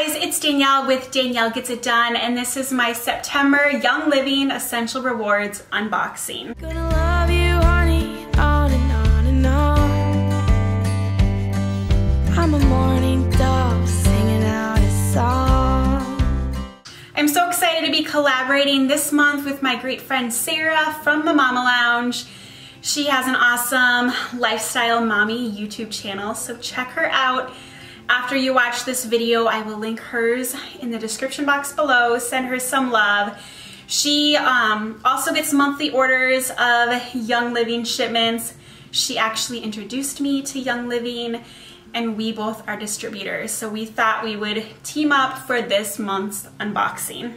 guys, it's Danielle with Danielle Gets It Done, and this is my September Young Living Essential Rewards unboxing. Gonna love you, honey, on and on and on. I'm a morning dove singing out a song. I'm so excited to be collaborating this month with my great friend Sarah from the Mama Lounge. She has an awesome lifestyle mommy YouTube channel, so check her out. After you watch this video, I will link hers in the description box below. Send her some love. She also gets monthly orders of Young Living shipments. She actually introduced me to Young Living, and we both are distributors. So we thought we would team up for this month's unboxing.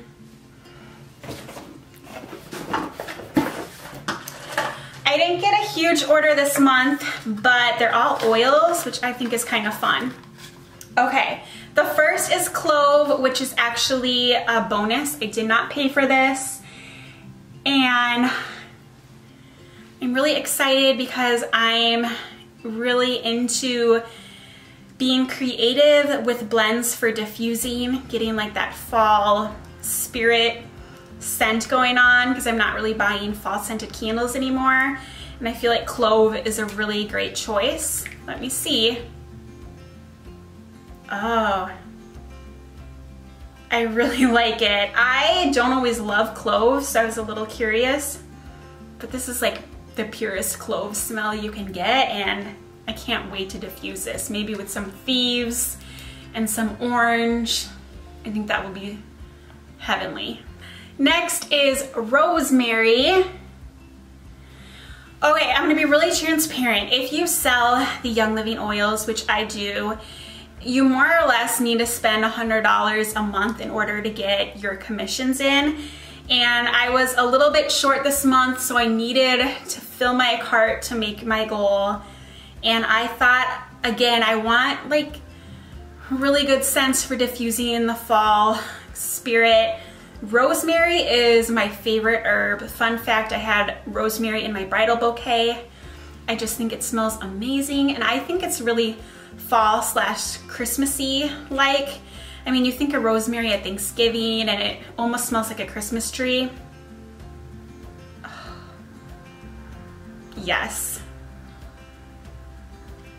I didn't get a huge order this month, but they're all oils, which I think is kind of fun. Okay, the first is clove, which is actually a bonus. I did not pay for this, and I'm really excited because I'm really into being creative with blends for diffusing, getting like that fall spirit scent going on, because I'm not really buying fall scented candles anymore, and I feel like clove is a really great choice. Let me see. Oh, I really like it. I don't always love cloves, so I was a little curious, but this is like the purest clove smell you can get, and I can't wait to diffuse this. Maybe with some thieves and some orange. I think that will be heavenly. Next is rosemary. Okay, I'm gonna be really transparent. If you sell the Young Living oils, which I do, you more or less need to spend $100 a month in order to get your commissions in. And I was a little bit short this month, so I needed to fill my cart to make my goal. And I thought, again, I want like really good scents for diffusing in the fall spirit. Rosemary is my favorite herb. Fun fact, I had rosemary in my bridal bouquet. I just think it smells amazing, and I think it's really fall slash Christmassy like. I mean, you think of rosemary at Thanksgiving and it almost smells like a Christmas tree. Oh. Yes.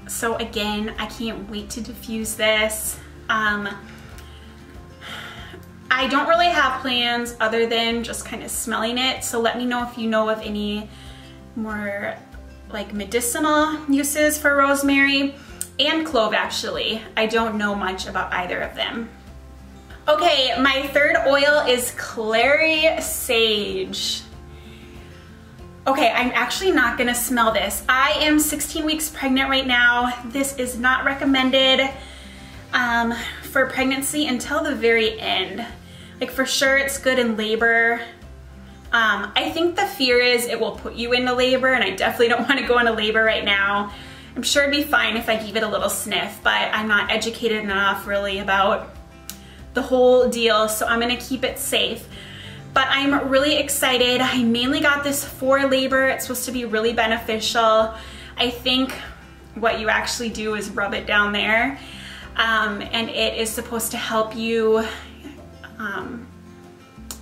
So again, I can't wait to diffuse this. I don't really have plans other than just kind of smelling it, so let me know if you know of any more like medicinal uses for rosemary. And clove, actually. I don't know much about either of them. Okay, my third oil is clary sage. Okay, I'm actually not gonna smell this. I am 16 weeks pregnant right now. This is not recommended for pregnancy until the very end. Like, for sure it's good in labor. I think the fear is it will put you into labor, and I definitely don't want to go into labor right now. I'm sure it'd be fine if I give it a little sniff, but I'm not educated enough really about the whole deal, so I'm gonna keep it safe. But I'm really excited. I mainly got this for labor. It's supposed to be really beneficial. I think what you actually do is rub it down there, and it is supposed to help you,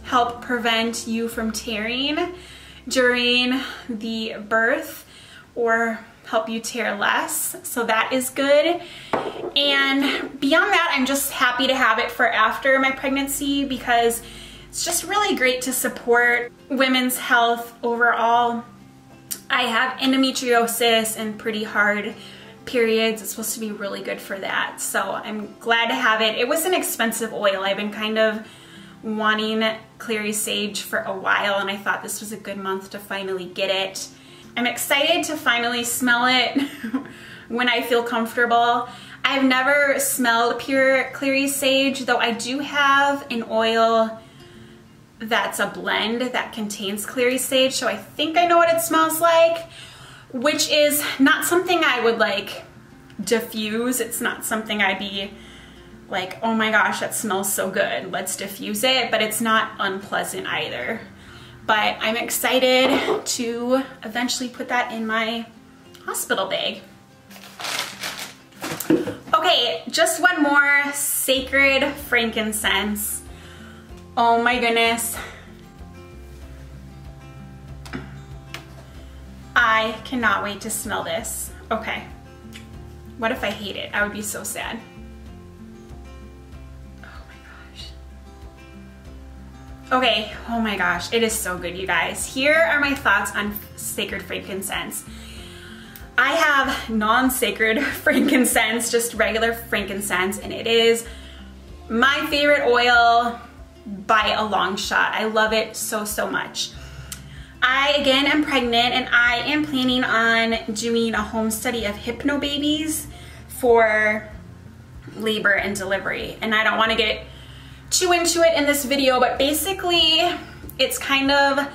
help prevent you from tearing during the birth, or help you tear less, so that is good. And beyond that, I'm just happy to have it for after my pregnancy, because it's just really great to support women's health overall. I have endometriosis and pretty hard periods. It's supposed to be really good for that, so I'm glad to have it. It was an expensive oil. I've been kind of wanting clary sage for a while, and I thought this was a good month to finally get it. I'm excited to finally smell it when I feel comfortable. I've never smelled pure clary sage, though I do have an oil that's a blend that contains clary sage, so I think I know what it smells like, which is not something I would like diffuse. It's not something I'd be like, oh my gosh, that smells so good, let's diffuse it, but it's not unpleasant either. But I'm excited to eventually put that in my hospital bag. Okay, Okay, just one more sacred frankincense. Oh my goodness. I cannot wait to smell this. Okay. What if I hate it? I would be so sad. Oh my gosh. Okay, oh my gosh, it is so good, you guys. Here are my thoughts on sacred frankincense. I have non-sacred frankincense, just regular frankincense, and it is my favorite oil by a long shot. I love it so, so much. I, again, am pregnant, and I am planning on doing a home study of hypnobabies for labor and delivery. And I don't want to get too into it in this video, but basically it's kind of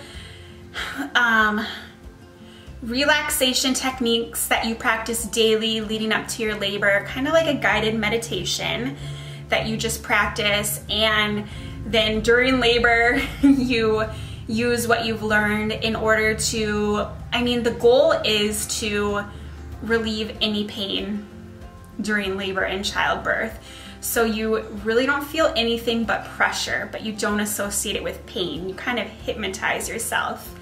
relaxation techniques that you practice daily leading up to your labor, kind of like a guided meditation that you just practice, and then during labor you use what you've learned in order to, I mean, the goal is to relieve any pain during labor and childbirth. So you really don't feel anything but pressure, but you don't associate it with pain. You kind of hypnotize yourself.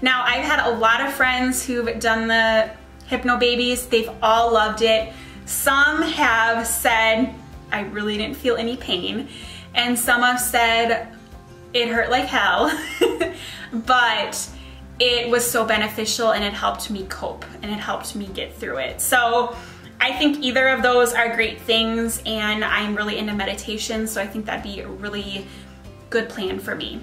Now, I've had a lot of friends who've done the hypnobabies. They've all loved it. Some have said, I really didn't feel any pain. And some have said, it hurt like hell, but it was so beneficial and it helped me cope and it helped me get through it. So I think either of those are great things, and I'm really into meditation, so I think that'd be a really good plan for me.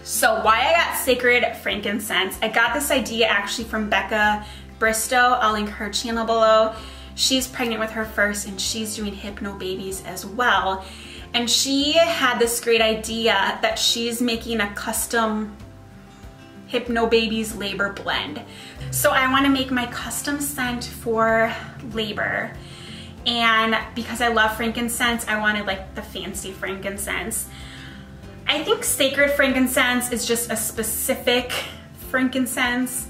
So why I got sacred frankincense, I got this idea actually from Becca Bristow. I'll link her channel below. She's pregnant with her first, and she's doing hypnobabies as well. And she had this great idea that she's making a custom hypnobabies labor blend. So I want to make my custom scent for labor. And because I love frankincense, I wanted like the fancy frankincense. I think sacred frankincense is just a specific frankincense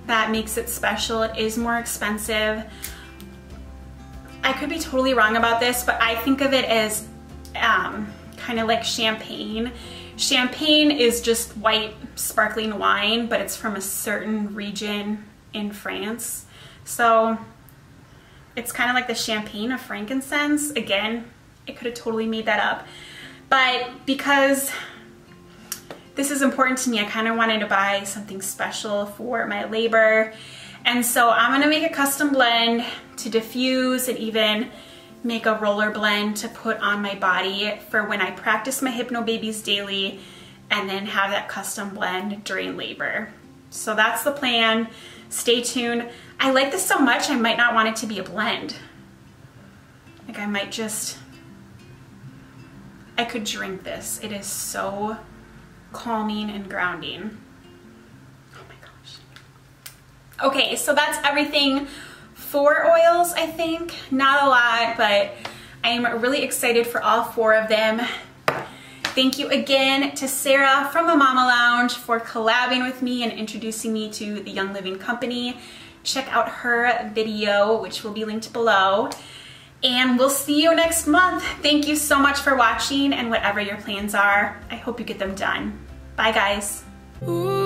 that makes it special. It is more expensive. I could be totally wrong about this, but I think of it as kind of like champagne. Champagne is just white sparkling wine, but it's from a certain region in France. So it's kind of like the champagne of frankincense. Again, it could have totally made that up. But because this is important to me, I kind of wanted to buy something special for my labor. And so I'm gonna make a custom blend to diffuse and even make a roller blend to put on my body for when I practice my hypnobabies daily, and then have that custom blend during labor. So that's the plan. Stay tuned. I like this so much, I might not want it to be a blend. Like I might just, I could drink this. It is so calming and grounding. Oh my gosh. Okay, so that's everything. 4 oils, I think. Not a lot, but I'm really excited for all 4 of them. Thank you again to Sarah from the Mama Lounge for collabing with me and introducing me to the Young Living Company. Check out her video, which will be linked below. And we'll see you next month. Thank you so much for watching, and whatever your plans are, I hope you get them done. Bye, guys. Ooh.